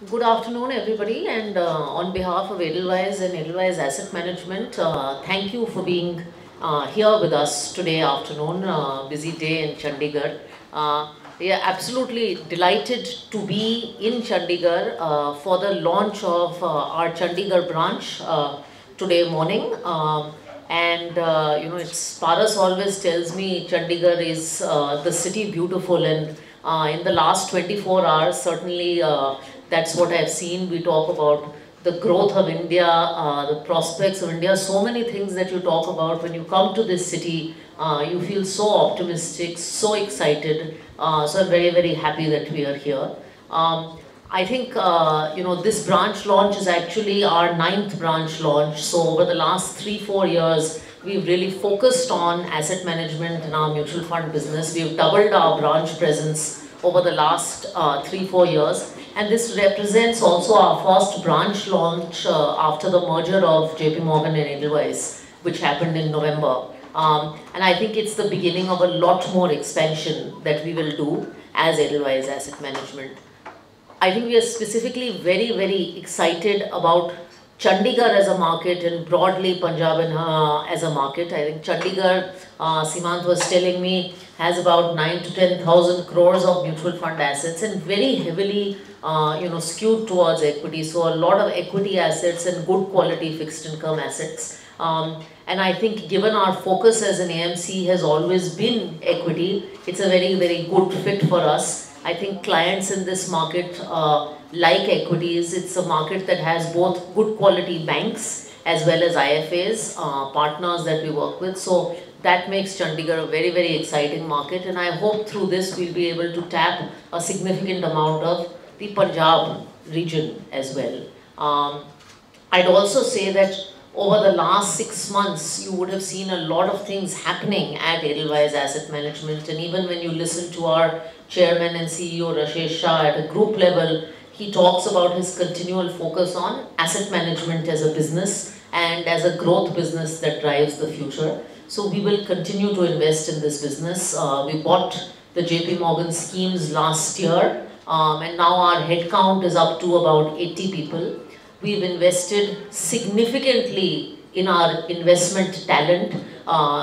Good afternoon, everybody, and on behalf of Edelweiss and Edelweiss Asset Management, thank you for being here with us today afternoon. Busy day in Chandigarh. We are absolutely delighted to be in Chandigarh for the launch of our Chandigarh branch today morning. It's Paras always tells me Chandigarh is the city beautiful, and in the last 24 hours, certainly that's what I've seen. We talk about the growth of India, the prospects of India, so many things that you talk about. When you come to this city, you feel so optimistic, so excited. So I'm very, very happy that we are here. I think this branch launch is actually our ninth branch launch. So over the last 3-4 years, we've really focused on asset management in our mutual fund business. We've doubled our branch presence over the last 3-4 years, and this represents also our first branch launch after the merger of JP Morgan and Edelweiss, which happened in November. And I think it's the beginning of a lot more expansion that we will do as Edelweiss Asset Management. I think we are specifically very, very excited about Chandigarh as a market and broadly Punjab as a market. I think Chandigarh, Simant was telling me, has about 9 to 10,000 crores of mutual fund assets and very heavily skewed towards equity. So a lot of equity assets and good quality fixed income assets. And I think given our focus as an AMC has always been equity, it's a very, very good fit for us. I think clients in this market like equities. It's a market that has both good quality banks as well as IFAs, partners that we work with. So that makes Chandigarh a very, very exciting market, and I hope through this we'll be able to tap a significant amount of the Punjab region as well. I'd also say that over the last 6 months, you would have seen a lot of things happening at Edelweiss Asset Management, and even when you listen to our Chairman and CEO Rashesh Shah at a group level, he talks about his continual focus on asset management as a business and as a growth business that drives the future. So we will continue to invest in this business. We bought the JP Morgan schemes last year, and now our headcount is up to about 80 people. We've invested significantly in our investment talent.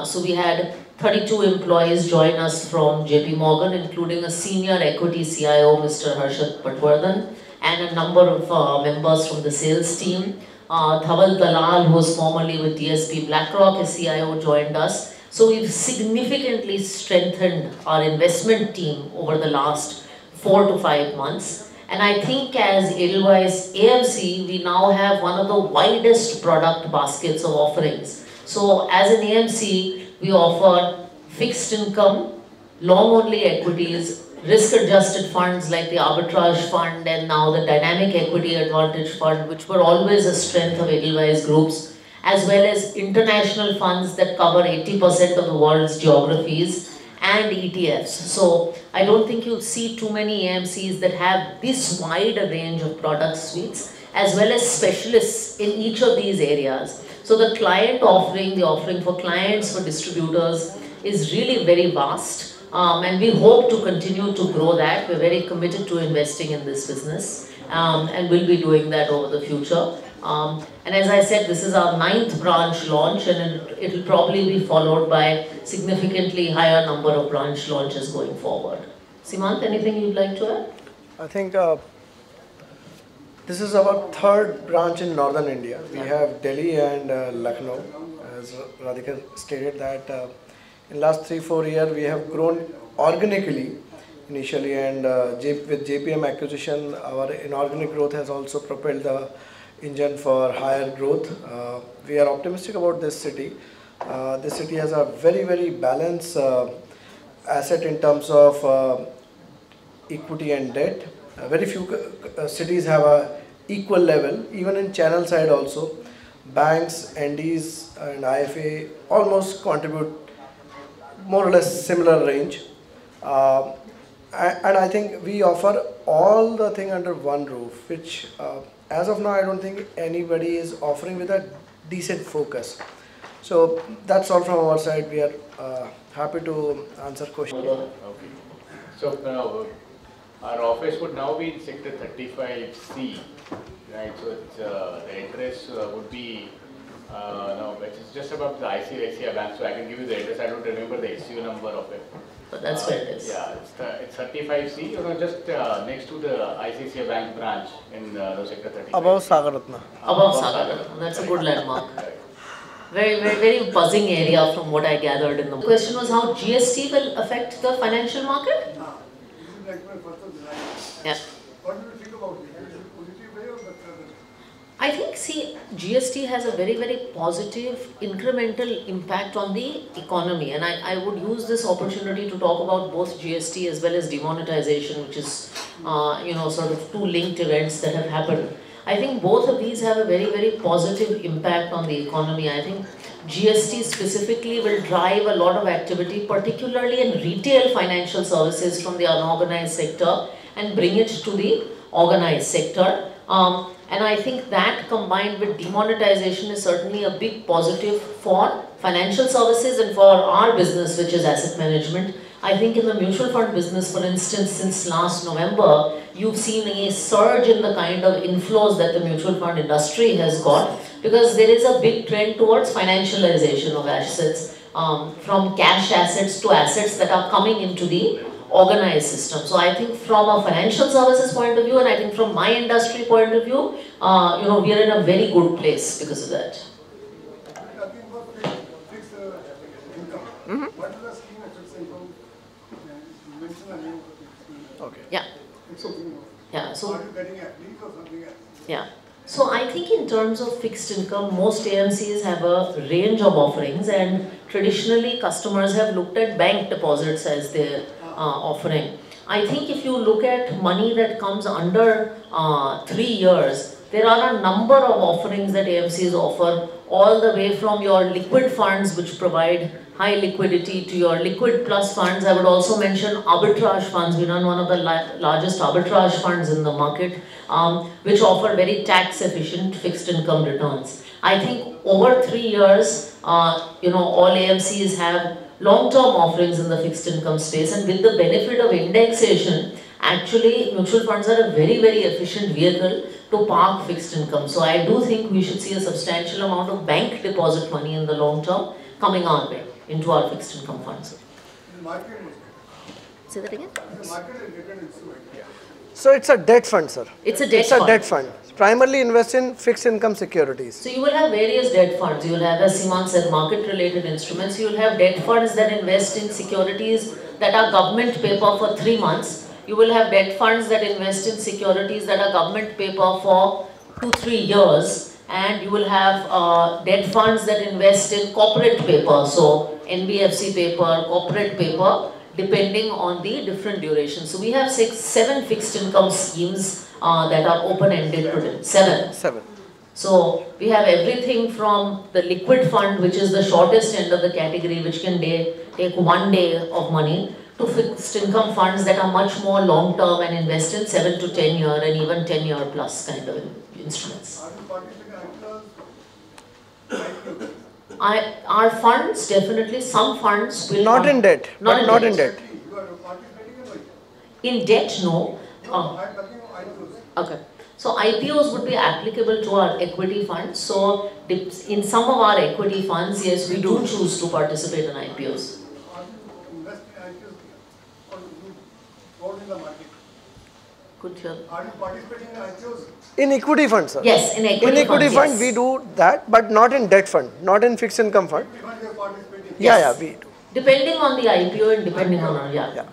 So we had 32 employees join us from JP Morgan, including a senior equity CIO, Mr. Harshad Patwardhan, and a number of members from the sales team. Dhaval Dalal, who was formerly with DSP BlackRock as CIO, joined us. So we've significantly strengthened our investment team over the last 4 to 5 months. And I think as Edelweiss AMC, we now have one of the widest product baskets of offerings. So as an AMC, we offer fixed income, long-only equities, risk-adjusted funds like the Arbitrage Fund and now the Dynamic Equity Advantage Fund, which were always a strength of Edelweiss Groups, as well as international funds that cover 80% of the world's geographies, and ETFs. So I don't think you'll see too many AMCs that have this wide a range of product suites, as well as specialists in each of these areas. So the client offering, the offering for clients, for distributors, is really very vast. And we hope to continue to grow that. We're very committed to investing in this business, and we'll be doing that over the future. And as I said, this is our ninth branch launch, and it'll probably be followed by significantly higher number of branch launches going forward. Simant, anything you'd like to add? I think this is our third branch in northern India. We have Delhi and Lucknow. As Radhika stated that in last 3-4 years we have grown organically initially, and with JPM acquisition, our inorganic growth has also propelled the engine for higher growth. We are optimistic about this city. This city has a very, very balanced asset in terms of equity and debt. Very few cities have a equal level, even in channel side also. Banks, NDs and IFA almost contribute more or less similar range. And I think we offer all the thing under one roof, which as of now I don't think anybody is offering with a decent focus. So that's all from our side. We are happy to answer questions. Okay. So Our office would now be in Sector 35C, right? So it's, the address would be, no, it's just above the ICICI Bank, so I can give you the address. I don't remember the SU number of it. But that's where it is. Yeah, it's 35C, just next to the ICICI Bank branch in Sector 35. Above Sagaratna. Above Sagar. That's a good landmark. Very, very, very buzzing area from what I gathered in the question was how GST will affect the financial market? Yeah. What do you think about it? Is it positive way or the other? I think, see, GST has a very, very positive incremental impact on the economy, and I would use this opportunity to talk about both GST as well as demonetization, which is, sort of two linked events that have happened. I think both of these have a very, very positive impact on the economy. I think GST specifically will drive a lot of activity, particularly in retail financial services from the unorganized sector and bring it to the organized sector. And I think that combined with demonetization is certainly a big positive for financial services and for our business, which is asset management. I think in the mutual fund business, for instance, since last November, you've seen a surge in the kind of inflows that the mutual fund industry has got, because there is a big trend towards financialization of assets, from cash assets to assets that are coming into the organized system. So I think from a financial services point of view, and I think from my industry point of view, we are in a very good place because of that. Talking about fixed income. What is the scheme of fixed income? You mentioned the name of the fixed income. Okay. Yeah. Fixed income. Yeah. So. Are you getting a lead or something else? Yeah. So I think in terms of fixed income, most AMCs have a range of offerings, and traditionally customers have looked at bank deposits as their offering. I think if you look at money that comes under 3 years, there are a number of offerings that AMCs offer, all the way from your liquid funds, which provide high liquidity, to your liquid plus funds. I would also mention arbitrage funds. We run one of the largest arbitrage funds in the market, which offer very tax efficient fixed income returns. I think over 3 years, all AMCs have long-term offerings in the fixed income space, and with the benefit of indexation, actually mutual funds are a very, very efficient vehicle to park fixed income. So I do think we should see a substantial amount of bank deposit money in the long term coming our way into our fixed income funds. The market is Say that again? the market is different instrument. So it's a debt fund, sir. It's a debt It's fund. a debt fund. Primarily invest in fixed income securities. So you will have various debt funds. You will have, as Siman said, market-related instruments. You will have debt funds that invest in securities that are government paper for 3 months. You will have debt funds that invest in securities that are government paper for 2-3 years. And you will have debt funds that invest in corporate paper, so NBFC paper, corporate paper, depending on the different durations. So we have 7 fixed income schemes that are open-ended today. 7. So we have everything from the liquid fund, which is the shortest end of the category, which can take 1 day of money, to fixed income funds that are much more long-term and invest in 7 to 10 year and even 10 year plus kind of instruments. Are you participating in Our funds, definitely some funds will Not in debt. Not in debt. You are participating in what? In debt, no. No, I'm talking about IPOs. Okay. So IPOs would be applicable to our equity funds. So in some of our equity funds, yes, we do choose to participate in IPOs. Are you investing in IPOs or you hold in the market? Good hear. Are you participating in IPOs? In equity fund, sir. Yes, in equity In equity funds, fund, yes. we do that, but not in debt fund, not in fixed income fund. Even you are participating. Yes. We do. Depending on the IPO and depending on our, Yeah.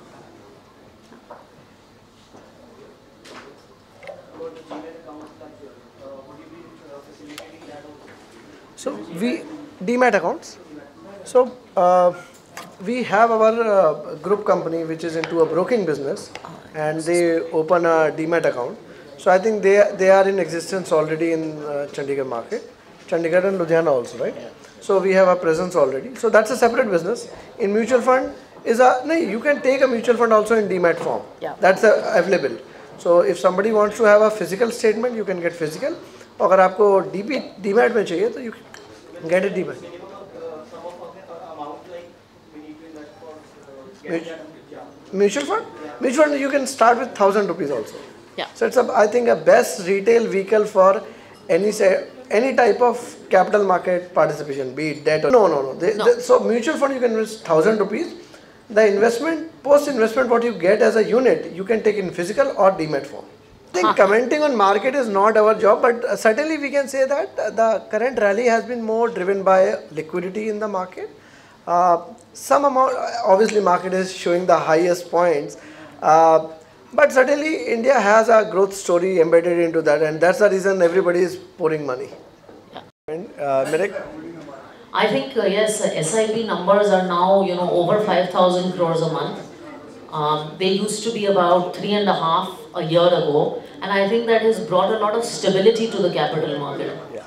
So we demat accounts. So we have our group company which is into a broking business, and they open a demat account. So I think they are in existence already in Chandigarh market, Chandigarh and Ludhiana also, right? So we have a presence already. So that's a separate business. In mutual fund you can take a mutual fund also in demat form. Yeah. That's available. So if somebody wants to have a physical statement, you can get physical. अगर आपको demat में चाहिए तो you can get a demat. Mutual fund? Mutual fund you can start with 1,000 rupees also. Yeah. So it's I think a best retail vehicle for any type of capital market participation, be it debt or no. So mutual fund you can invest 1,000 rupees. The investment, post investment, what you get as a unit, you can take in physical or demat form. I think commenting on market is not our job, but certainly we can say that the current rally has been more driven by liquidity in the market. Some amount, obviously market is showing the highest points, but certainly India has a growth story embedded into that, and that's the reason everybody is pouring money. Yeah. And Mirek? I think yes, SIP numbers are now over 5,000 crores a month. They used to be about 3.5 a year ago, and I think that has brought a lot of stability to the capital market. Yeah.